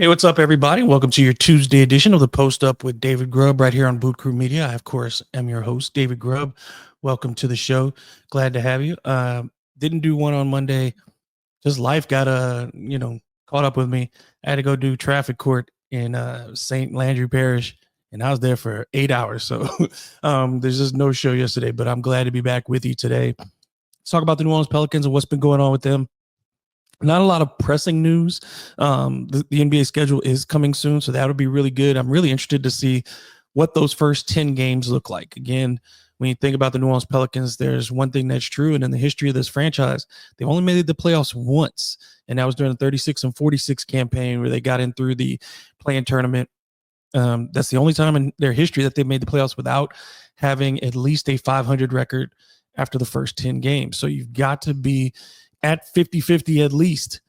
Hey, what's up, everybody? Welcome to your Tuesday edition of the Post Up with David Grubb right here on Boot Crew Media. I, of course, am your host, David Grubb. Welcome to the show. Glad to have you. Didn't do one on Monday. Just life got caught up with me. I had to go do traffic court in St. Landry Parish, and I was there for 8 hours. So there's just no show yesterday, but I'm glad to be back with you today. Let's talk about the New Orleans Pelicans and what's been going on with them. Not a lot of pressing news. The NBA schedule is coming soon, so that'll be really good. I'm really interested to see what those first 10 games look like. Again, when you think about the New Orleans Pelicans, there's one thing that's true, and in the history of this franchise, they only made the playoffs once, and that was during the 36-46 campaign where they got in through the play-in tournament. That's the only time in their history that they've made the playoffs without having at least a 500 record after the first 10 games. So you've got to be at 50-50 at least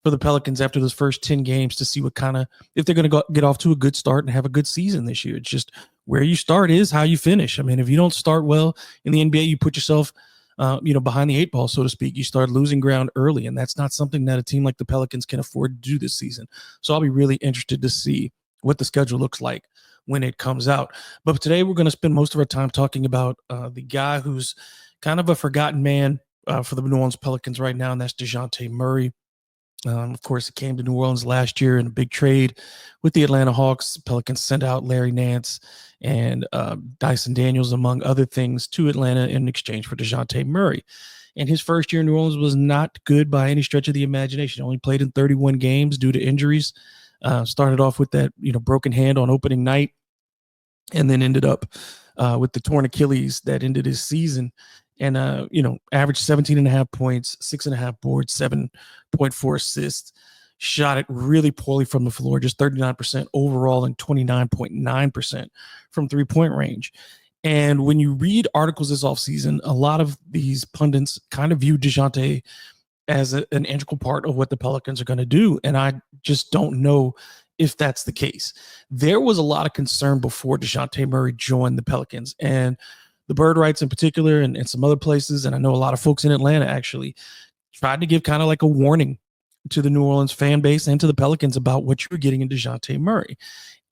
for the Pelicans after those first 10 games to see what kind of, if they're going to get off to a good start and have a good season this year. It's just where you start is how you finish. I mean, if you don't start well in the NBA, you put yourself, behind the eight ball, so to speak. You start losing ground early, and that's not something that a team like the Pelicans can afford to do this season. So I'll be really interested to see what the schedule looks like when it comes out. But today we're going to spend most of our time talking about the guy who's kind of a forgotten man for the New Orleans Pelicans right now, and that's Dejounte Murray. Of course, he came to New Orleans last year in a big trade with the Atlanta Hawks. Pelicans sent out Larry Nance and Dyson Daniels, among other things, to Atlanta in exchange for Dejounte Murray. And his first year in New Orleans was not good by any stretch of the imagination. He only played in 31 games due to injuries. Started off with that broken hand on opening night, and then ended up with the torn Achilles that ended his season. And, averaged 17.5 points, 6.5 boards, 7.4 assists, shot it really poorly from the floor, just 39% overall and 29.9% from three-point range. And when you read articles this offseason, a lot of these pundits kind of view Dejounte as an integral part of what the Pelicans are going to do. And I just don't know if that's the case. There was a lot of concern before Dejounte Murray joined the Pelicans, and the Bird Rights in particular, and some other places, and I know a lot of folks in Atlanta actually tried to give kind of like a warning to the New Orleans fan base and to the Pelicans about what you were getting in Dejounte Murray.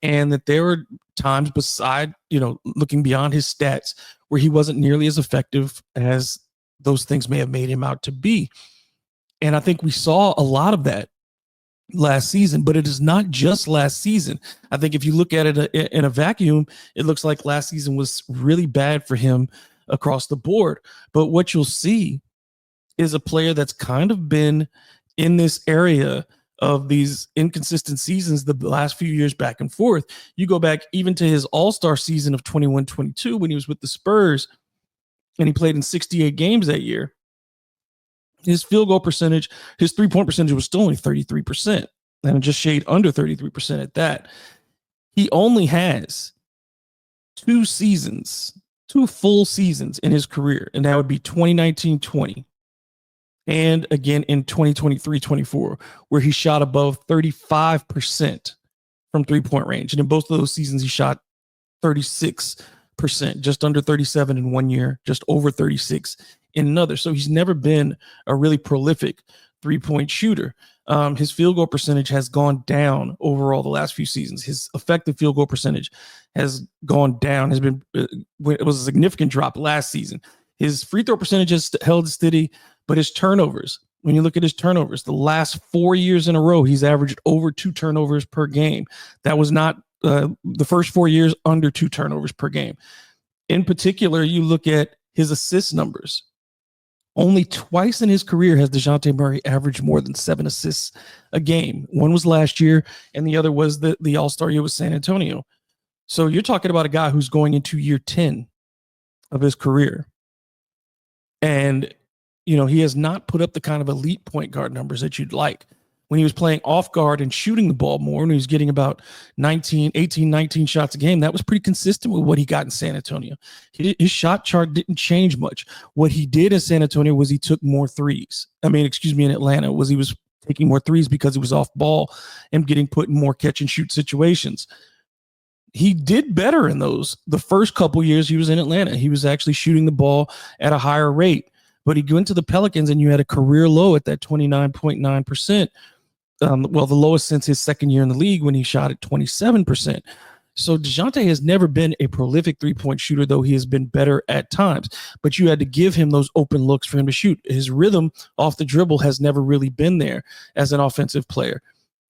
And that there were times beside, looking beyond his stats where he wasn't nearly as effective as those things may have made him out to be. And I think we saw a lot of that last season, but it is not just last season. I think if you look at it in a vacuum, it looks like last season was really bad for him across the board. But what you'll see is a player that's kind of been in this area of these inconsistent seasons the last few years back and forth. You go back even to his all-star season of 21-22 when he was with the Spurs, and he played in 68 games that year. His field goal percentage, his three-point percentage was still only 33%, and just shade under 33% at that. He only has two full seasons in his career, and that would be 2019-20 and again in 2023-24, where he shot above 35% from three-point range. And in both of those seasons, he shot 36%, just under 37 in one year, just over 36 in another. So he's never been a really prolific three-point shooter. His field goal percentage has gone down overall the last few seasons. His effective field goal percentage has gone down, it was a significant drop last season. His free throw percentage has held steady, but his turnovers, when you look at his turnovers, the last 4 years in a row, he's averaged over 2 turnovers per game. That was not the first 4 years under 2 turnovers per game. In particular, you look at his assist numbers. Only twice in his career has Dejounte Murray averaged more than 7 assists a game. One was last year, and the other was the All-Star year with San Antonio. So you're talking about a guy who's going into year 10 of his career. And, he has not put up the kind of elite point guard numbers that you'd like. When he was playing off guard and shooting the ball more, and he was getting about 18, 19 shots a game, that was pretty consistent with what he got in San Antonio. His shot chart didn't change much. What he did in San Antonio was he took more threes. In Atlanta, he was taking more threes because he was off ball and getting put in more catch and shoot situations. He did better in those. The first couple years he was in Atlanta, he was actually shooting the ball at a higher rate. But he went to the Pelicans, and you had a career low at that 29.9%. the lowest since his second year in the league when he shot at 27%. So Dejounte has never been a prolific three-point shooter, though he has been better at times. But you had to give him those open looks for him to shoot. His rhythm off the dribble has never really been there as an offensive player.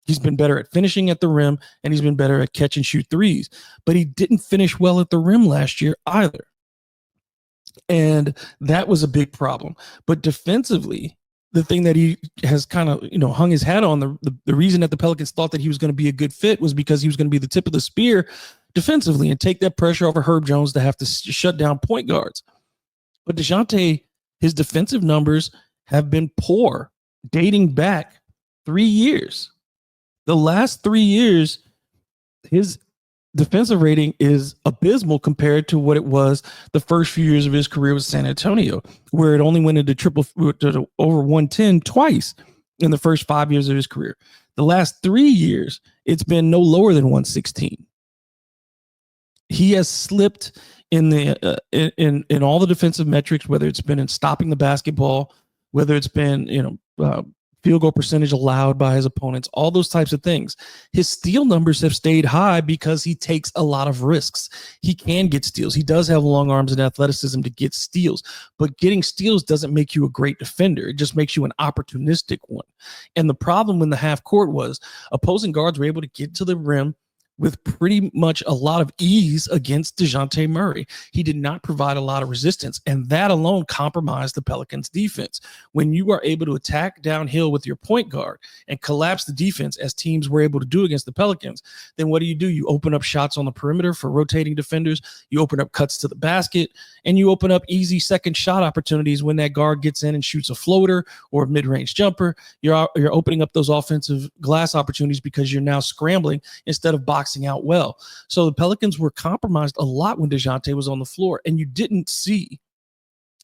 He's been better at finishing at the rim, and he's been better at catch and shoot threes. But he didn't finish well at the rim last year either. And that was a big problem. But defensively, the thing that he has kind of, hung his hat on, the reason that the Pelicans thought that he was going to be a good fit was because he was going to be the tip of the spear defensively and take that pressure over Herb Jones to have to shut down point guards. But Dejounte, his defensive numbers have been poor dating back 3 years. The last 3 years, his defensive rating is abysmal compared to what it was the first few years of his career with San Antonio, where it only went to over 110 twice in the first 5 years of his career. The last 3 years, it's been no lower than 116. He has slipped in the in all the defensive metrics, whether it's been in stopping the basketball, whether it's been field goal percentage allowed by his opponents, all those types of things. His steal numbers have stayed high because he takes a lot of risks. He can get steals. He does have long arms and athleticism to get steals, but getting steals doesn't make you a great defender. It just makes you an opportunistic one. And the problem in the half court was opposing guards were able to get to the rim with pretty much a lot of ease against Dejounte Murray. He did not provide a lot of resistance, and that alone compromised the Pelicans' defense. When you are able to attack downhill with your point guard and collapse the defense, as teams were able to do against the Pelicans, then what do? You open up shots on the perimeter for rotating defenders, you open up cuts to the basket, and you open up easy second shot opportunities when that guard gets in and shoots a floater or a mid-range jumper. You're opening up those offensive glass opportunities because you're now scrambling instead of boxing out well. So the Pelicans were compromised a lot when Dejounte was on the floor, and you didn't see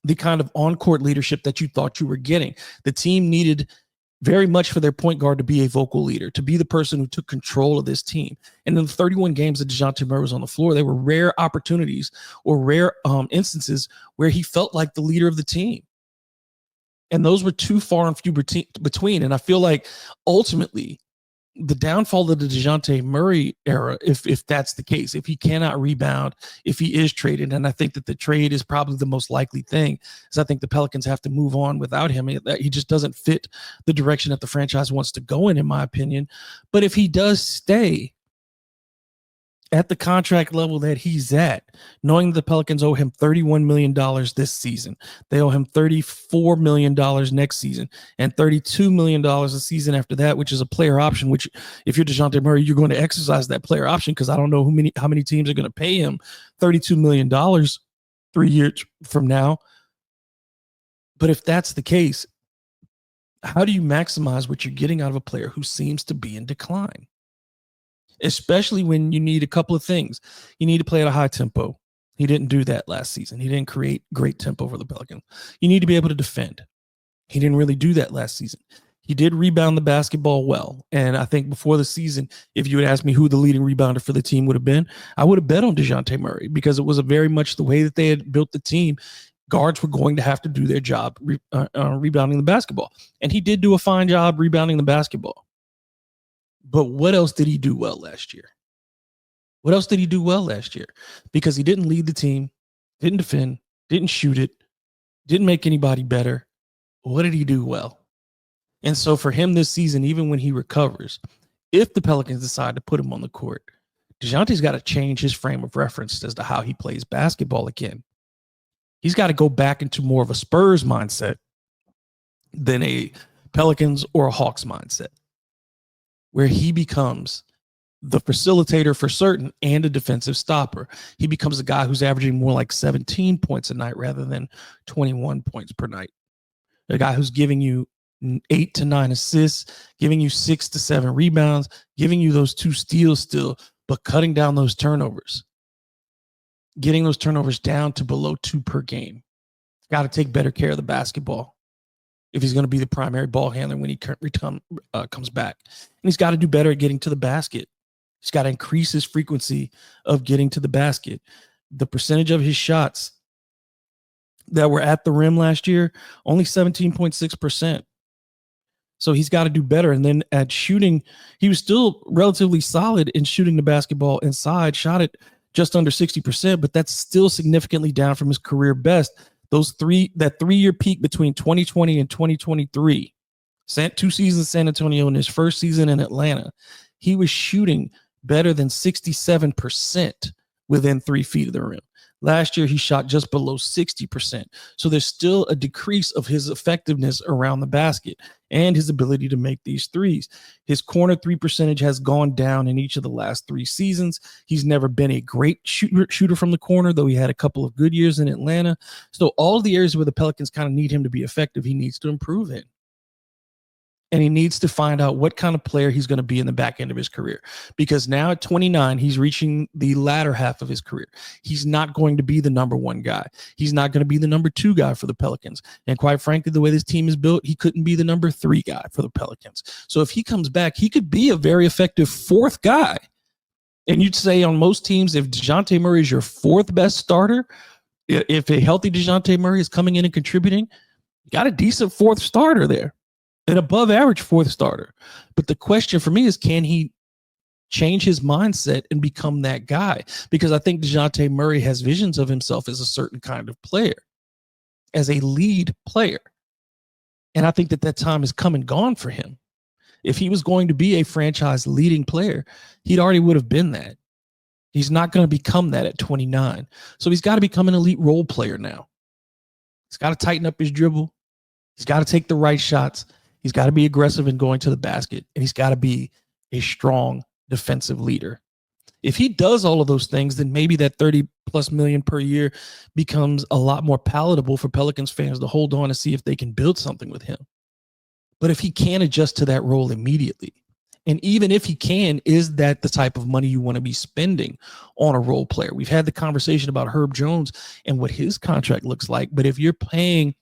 the kind of on-court leadership that you thought you were getting. The team needed very much for their point guard to be a vocal leader, to be the person who took control of this team. And in the 31 games that Dejounte Murray was on the floor, there were rare opportunities or rare instances where he felt like the leader of the team. And those were too far and few between. And I feel like ultimately the downfall of the Dejounte Murray era, if that's the case, if he cannot rebound, if he is traded, and I think that the trade is probably the most likely thing, is I think the Pelicans have to move on without him. He just doesn't fit the direction that the franchise wants to go in my opinion. But if he does stay at the contract level that he's at, knowing the Pelicans owe him $31 million this season, they owe him $34 million next season, and $32 million a season after that, which is a player option, which if you're Dejounte Murray, you're going to exercise that player option because I don't know how many teams are going to pay him $32 million 3 years from now. But if that's the case, how do you maximize what you're getting out of a player who seems to be in decline? Especially when you need a couple of things. You need to play at a high tempo. He didn't do that last season. He didn't create great tempo for the Pelicans. You need to be able to defend. He didn't really do that last season. He did rebound the basketball well. And I think before the season, if you had asked me who the leading rebounder for the team would have been, I would have bet on Dejounte Murray because it was very much the way that they had built the team. Guards were going to have to do their job rebounding the basketball. And he did do a fine job rebounding the basketball. But what else did he do well last year? What else did he do well last year? Because he didn't lead the team, didn't defend, didn't shoot it, didn't make anybody better. What did he do well? And so for him this season, even when he recovers, if the Pelicans decide to put him on the court, Dejounte's got to change his frame of reference as to how he plays basketball again. He's got to go back into more of a Spurs mindset than a Pelicans or a Hawks mindset, where he becomes the facilitator for certain and a defensive stopper. He becomes a guy who's averaging more like 17 points a night rather than 21 points per night. A guy who's giving you 8 to 9 assists, giving you 6 to 7 rebounds, giving you those 2 steals still, but cutting down those turnovers, getting those turnovers down to below 2 per game. Got to take better care of the basketball if he's going to be the primary ball handler when he comes back. And he's got to do better at getting to the basket. He's got to increase his frequency of getting to the basket. The percentage of his shots that were at the rim last year, only 17.6%. So he's got to do better. And then at shooting, he was still relatively solid in shooting the basketball inside, shot it just under 60%, but that's still significantly down from his career best. That 3-year peak between 2020 and 2023, 2 seasons in San Antonio and his first season in Atlanta, he was shooting better than 67% within 3 feet of the rim. Last year, he shot just below 60%. So there's still a decrease of his effectiveness around the basket and his ability to make these threes. His corner three percentage has gone down in each of the last 3 seasons. He's never been a great shooter from the corner, though he had a couple of good years in Atlanta. So all the areas where the Pelicans kind of need him to be effective, he needs to improve in. And he needs to find out what kind of player he's going to be in the back end of his career. Because now at 29, he's reaching the latter half of his career. He's not going to be the number 1 guy. He's not going to be the number 2 guy for the Pelicans. And quite frankly, the way this team is built, he couldn't be the number 3 guy for the Pelicans. So if he comes back, he could be a very effective 4th guy. And you'd say on most teams, if Dejounte Murray is your 4th best starter, if a healthy Dejounte Murray is coming in and contributing, you got a decent 4th starter there. An above average 4th starter. But the question for me is, can he change his mindset and become that guy? Because I think Dejounte Murray has visions of himself as a certain kind of player, as a lead player. And I think that time has come and gone for him. If he was going to be a franchise leading player, he'd already would have been that. He's not going to become that at 29. So he's got to become an elite role player now. He's got to tighten up his dribble. He's got to take the right shots. He's got to be aggressive in going to the basket, and he's got to be a strong defensive leader. If he does all of those things, then maybe that 30+ million per year becomes a lot more palatable for Pelicans fans to hold on and see if they can build something with him. But if he can't adjust to that role immediately, and even if he can, is that the type of money you want to be spending on a role player? We've had the conversation about Herb Jones and what his contract looks like, but if you're paying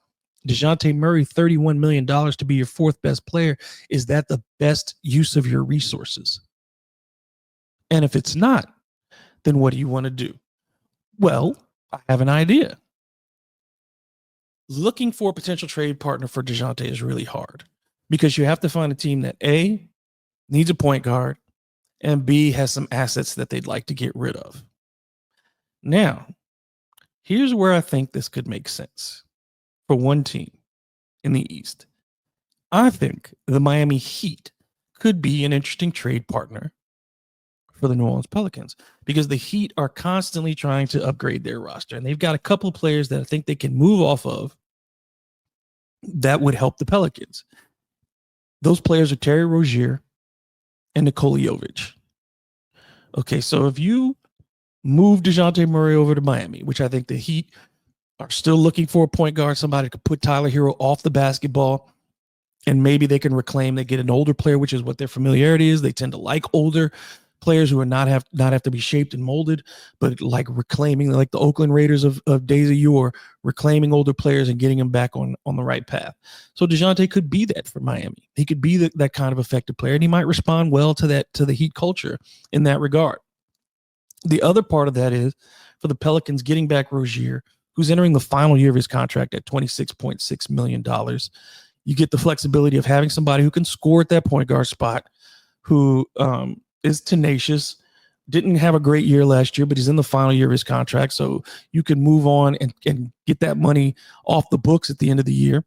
Dejounte Murray $31 million to be your 4th best player, is that the best use of your resources? And if it's not, then what do you want to do? Well, I have an idea. Looking for a potential trade partner for Dejounte is really hard because you have to find a team that A, needs a point guard, and B, has some assets that they'd like to get rid of. Now, here's where I think this could make sense. For one team in the East, I think the Miami Heat could be an interesting trade partner for the New Orleans Pelicans because the Heat are constantly trying to upgrade their roster, and they've got a couple of players that I think they can move off of that would help the Pelicans. Those players are Terry Rozier and Nikola Jovic. Okay, so if you move Dejounte Murray over to Miami, which I think the Heat are still looking for a point guard, somebody to put Tyler Hero off the basketball, and maybe they can reclaim, they get an older player, which is what their familiarity is. They tend to like older players who are not have to be shaped and molded, but like reclaiming, like the Oakland Raiders of days of yore, reclaiming older players and getting them back on the right path. So Dejounte could be that for Miami. He could be that kind of effective player, and he might respond well to the Heat culture in that regard. The other part of that is for the Pelicans getting back Rozier, who's entering the final year of his contract at $26.6 million. You get the flexibility of having somebody who can score at that point guard spot, who is tenacious, didn't have a great year last year, but he's in the final year of his contract. So you can move on and get that money off the books at the end of the year.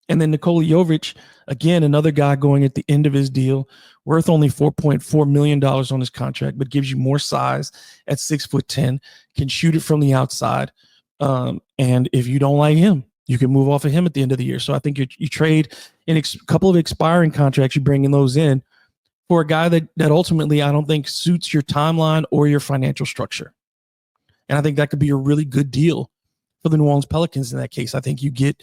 And then Nikola Jovic, again, another guy going at the end of his deal, worth only $4.4 million on his contract, but gives you more size at 6'10", can shoot it from the outside. And if you don't like him, you can move off of him at the end of the year. So I think you trade in a couple of expiring contracts, you bring in those in for a guy that ultimately I don't think suits your timeline or your financial structure. And I think that could be a really good deal for the New Orleans Pelicans in that case. I think you get,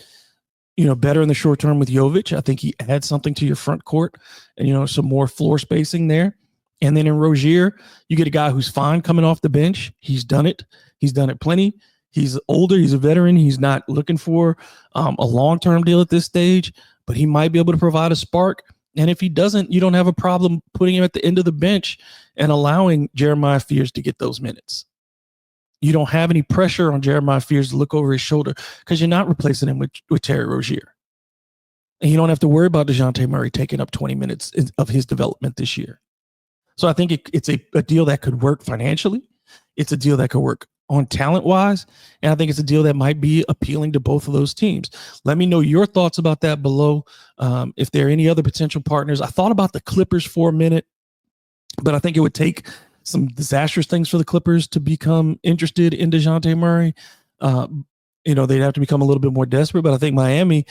better in the short term with Jovic. I think he adds something to your front court and, some more floor spacing there. And then in Rozier, you get a guy who's fine coming off the bench. He's done it. He's done it plenty. He's older. He's a veteran. He's not looking for a long-term deal at this stage, but he might be able to provide a spark. And if he doesn't, you don't have a problem putting him at the end of the bench and allowing Jeremiah Fears to get those minutes. You don't have any pressure on Jeremiah Fears to look over his shoulder because you're not replacing him with Terry Rozier. and you don't have to worry about Dejounte Murray taking up 20 minutes of his development this year. So I think it's a deal that could work financially. It's a deal that could work on talent-wise, and I think it's a deal that might be appealing to both of those teams. Let me know your thoughts about that below. If there are any other potential partners. I thought about the Clippers for a minute, but I think it would take some disastrous things for the Clippers to become interested in Dejounte Murray. They'd have to become a little bit more desperate, but I think Miami,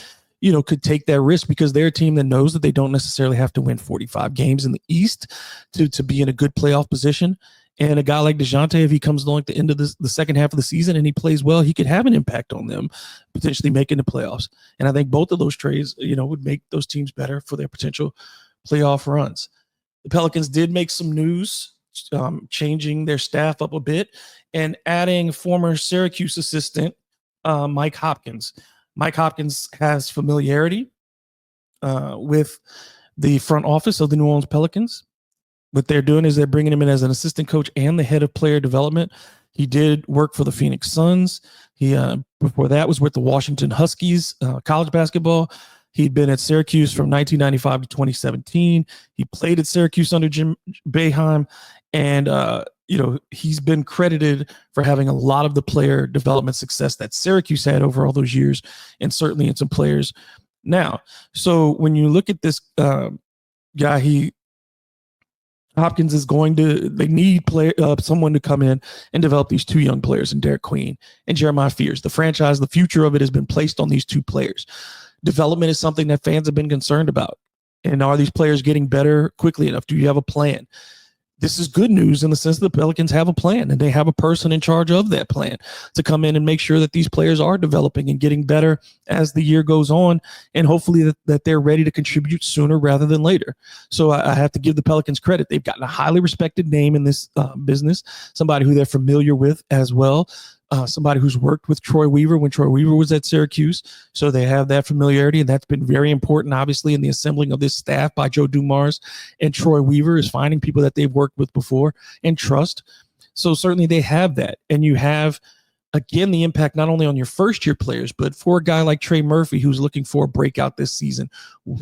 could take that risk because they're a team that knows that they don't necessarily have to win 45 games in the East to be in a good playoff position. And a guy like Dejounte, if he comes along at the end of the second half of the season and he plays well, he could have an impact on them, potentially making the playoffs. And I think both of those trades, would make those teams better for their potential playoff runs. The Pelicans did make some news, changing their staff up a bit and adding former Syracuse assistant Mike Hopkins. Mike Hopkins has familiarity with the front office of the New Orleans Pelicans. What they're doing is they're bringing him in as an assistant coach and the head of player development. He did work for the Phoenix Suns. He before that was with the Washington Huskies, college basketball. He'd been at Syracuse from 1995 to 2017. He played at Syracuse under Jim Boeheim, and he's been credited for having a lot of the player development success that Syracuse had over all those years, and certainly in some players now. So when you look at this guy, Hopkins is they need someone to come in and develop these two young players in Derek Queen and Jeremiah Fears. The franchise, the future of it has been placed on these two players. Development is something that fans have been concerned about. And are these players getting better quickly enough? Do you have a plan? This is good news in the sense that the Pelicans have a plan and they have a person in charge of that plan to come in and make sure that these players are developing and getting better as the year goes on, and hopefully that they're ready to contribute sooner rather than later. So I have to give the Pelicans credit. They've gotten a highly respected name in this business, somebody who they're familiar with as well. Somebody who's worked with Troy Weaver when Troy Weaver was at Syracuse. So they have that familiarity, and that's been very important, obviously, in the assembling of this staff by Joe Dumars and Troy Weaver, is finding people that they've worked with before and trust. So certainly they have that. And you have, again, the impact not only on your first-year players, but for a guy like Trey Murphy who's looking for a breakout this season,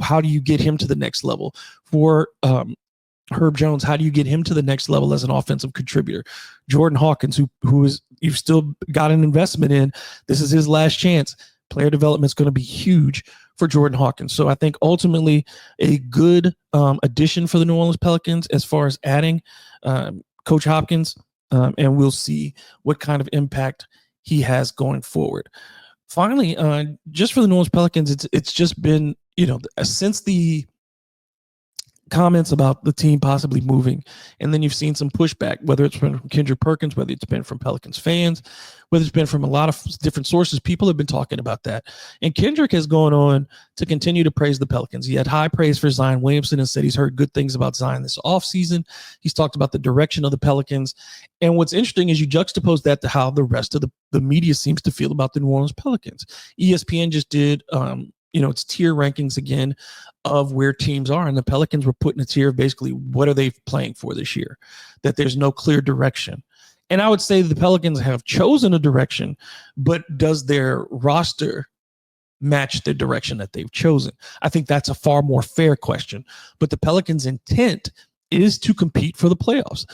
how do you get him to the next level? For Herb Jones, how do you get him to the next level as an offensive contributor? Jordan Hawkins, who is you've still got an investment in. This is his last chance. Player development is going to be huge for Jordan Hawkins. So I think ultimately a good addition for the New Orleans Pelicans as far as adding Coach Hopkins, and we'll see what kind of impact he has going forward. Finally, just for the New Orleans Pelicans, it's just been, since the comments about the team possibly moving, and then you've seen some pushback, whether it's been from Kendrick Perkins, whether it's been from Pelicans fans, whether it's been from a lot of different sources. People have been talking about that, and Kendrick has gone on to continue to praise the Pelicans. He had high praise for Zion Williamson and said he's heard good things about Zion this offseason. He's talked about the direction of the Pelicans, and what's interesting is you juxtapose that to how the rest of the media seems to feel about the New Orleans Pelicans. ESPN just did it's tier rankings again of where teams are, and the Pelicans were put in a tier of basically what are they playing for this year, that there's no clear direction. And I would say the Pelicans have chosen a direction, but does their roster match the direction that they've chosen? I think that's a far more fair question. But the Pelicans' intent is to compete for the playoffs.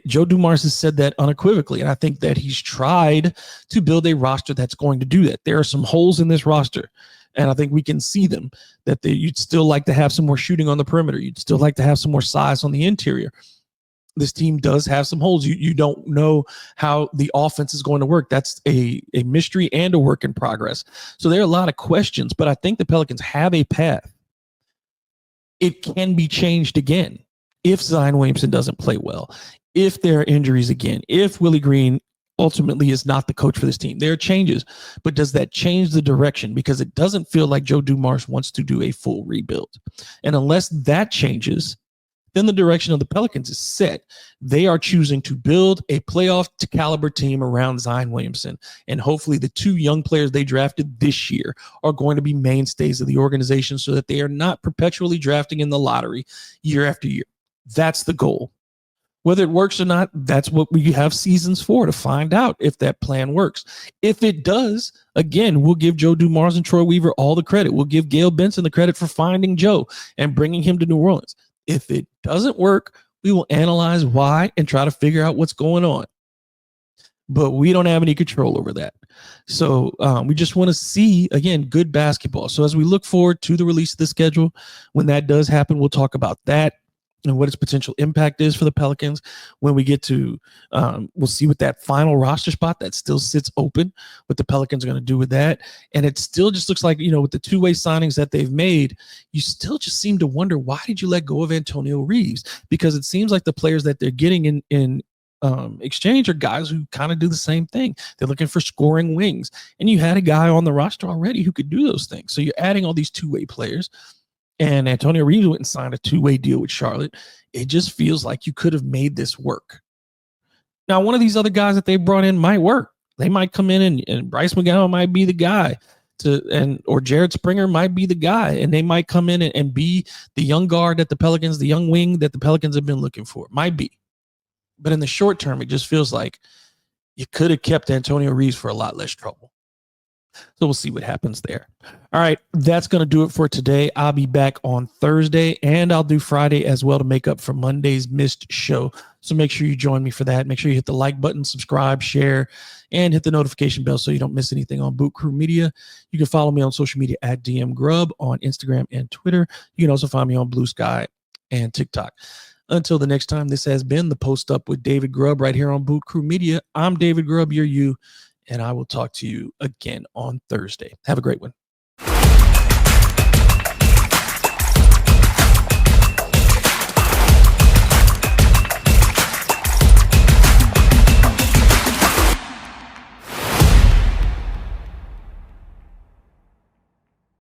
Joe Dumars has said that unequivocally, and I think that he's tried to build a roster that's going to do that. There are some holes in this roster, and I think we can see them, that you'd still like to have some more shooting on the perimeter. You'd still like to have some more size on the interior. This team does have some holes. You don't know how the offense is going to work. That's a mystery and a work in progress. So there are a lot of questions, but I think the Pelicans have a path. It can be changed again if Zion Williamson doesn't play well, if there are injuries again, if Willie Green ultimately is not the coach for this team. There are changes, but does that change the direction? Because it doesn't feel like Joe Dumars wants to do a full rebuild. And unless that changes, then the direction of the Pelicans is set. They are choosing to build a playoff caliber team around Zion Williamson. And hopefully the two young players they drafted this year are going to be mainstays of the organization so that they are not perpetually drafting in the lottery year after year. That's the goal. Whether it works or not, that's what we have seasons for, to find out if that plan works. If it does, again, we'll give Joe Dumars and Troy Weaver all the credit. We'll give Gail Benson the credit for finding Joe and bringing him to New Orleans. If it doesn't work, we will analyze why and try to figure out what's going on. But we don't have any control over that. So we just want to see, again, good basketball. So as we look forward to the release of the schedule, when that does happen, we'll talk about that and what its potential impact is for the Pelicans. When we get to, we'll see what that final roster spot that still sits open, what the Pelicans are going to do with that. And it still just looks like, with the two-way signings that they've made, you still just seem to wonder, why did you let go of Antonio Reeves? Because it seems like the players that they're getting in exchange are guys who kind of do the same thing. They're looking for scoring wings. And you had a guy on the roster already who could do those things. So you're adding all these two-way players. And Antonio Reeves went and signed a two-way deal with Charlotte. It just feels like you could have made this work. Now, one of these other guys that they brought in might work. They might come in and Bryce McGowan might be the guy or Jared Springer might be the guy. And they might come in and be the young guard that the Pelicans, the young wing that the Pelicans have been looking for. Might be. But in the short term, it just feels like you could have kept Antonio Reeves for a lot less trouble. So we'll see what happens there. All right, that's going to do it for today. I'll be back on Thursday, and I'll do Friday as well to make up for Monday's missed show. So make sure you join me for that. Make sure you hit the like button, subscribe, share, and hit the notification bell so you don't miss anything on Boot Crew Media. You can follow me on social media at DM Grub on Instagram and Twitter. You can also find me on Blue Sky and TikTok. Until the next time, this has been the Post Up with David Grubb right here on Boot Crew Media. I'm David Grubb, you're you, and I will talk to you again on Thursday. Have a great one.